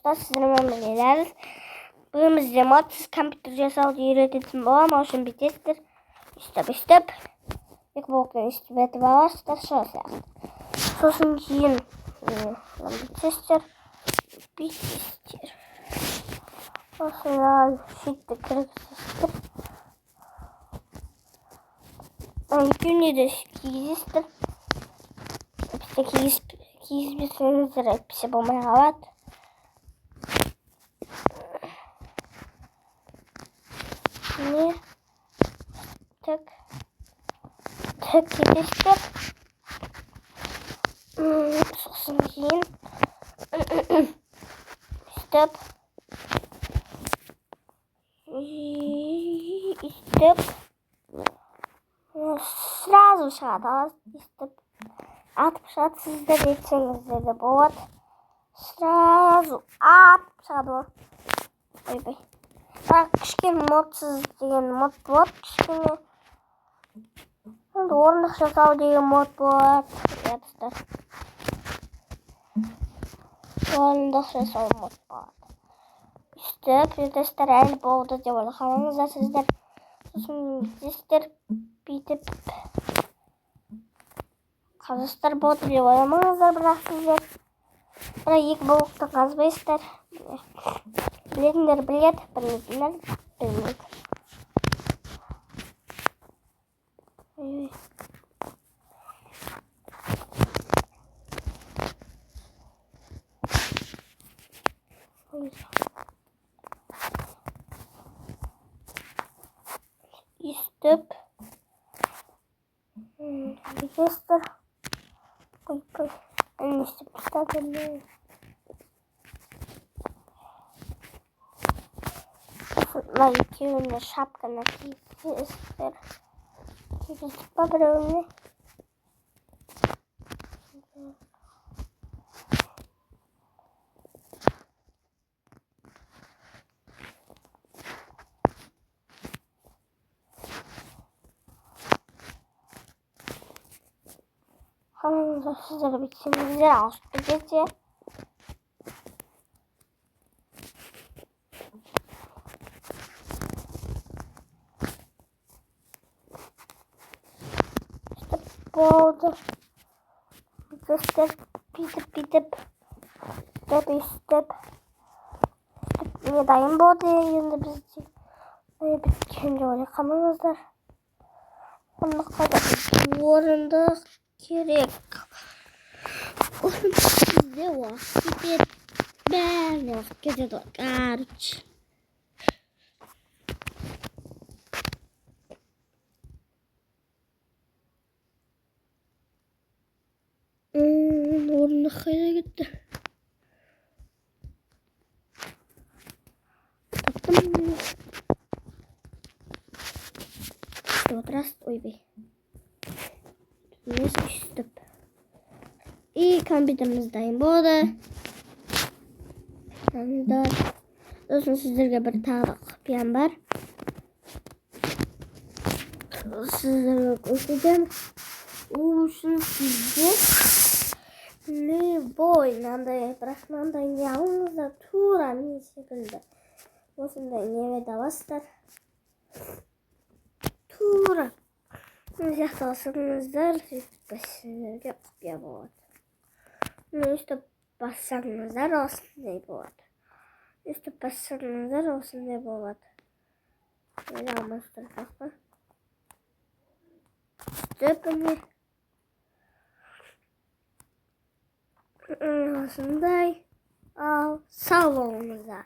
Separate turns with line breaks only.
Sizlerle neler? Bugün bizde modsiz kompüter жасауды үйрететін боламын. Үшін бетестер. Үстіп. Екі блоктан үстіп етіп аласыздар. Сол сияқты. Сосын кейін бетестер. Осылай шитті кіргізесіздер. Екеуіне де кигізесіздер. Кигізбесеңіздер әйтпесе болмай қалады. Ne? Tık yetiştir. Sosun giyin. Stop. Stop. Сразу шагать. Stop. Atıp şat sizde geçseniz de болады. Сразу atıp şagать. Ой. Бірақ кішкене модсыз деген мод болады, кішкене орындық жасау деген мод болады. Орындық жасау мод болады. Үстіп, бетестер әлі болды деп ойлағаныңыздар сіздер. Сосын бетестер бүйтіп қазастар болды деп ойламаңыздар, бірақ сіздер. Бірақ екі блокты қазбайсыздар. Білетіндер біледі, білмейтіндер білмейді. Үстіп. Бетестер. Қой. Әне үстіп тұстадым. Екеуіне шапканы кигізесіздер. Кигіздік па біреуіне? Қалаңыздар сіздер бітсеңіздер ауысып кетеді. Болды. Бетестер бүйтіп. Үстіп. Не дайын болды. Енді бізде біткенде ойлақаныңыздар. Орындық керек. Бізде уақыт кетеді. Бәрі уақыт кетеді. Короче. Орындық қайда кетті? Таптым. Отырасыз, ойбай. Үстіп. И компьютеріміз дайын болды. Сосын сіздерге бір тағы құпиям бар. Сіздерге көрсетемін. Үшін сізде любой мынандай, бірақ мынандай не алыңыздар, тура не секілді. Осындай неме аласыздар. Тура. Мына жақта алсаңыздар, сіздерге құпия болады. Өстіп бассаңыздар, осындай болады. Өстіп бассаңыздар, осындай болады. Енді алмастырсақ па? Өстіп міне. Осындай. Ал, сау болыңыздар.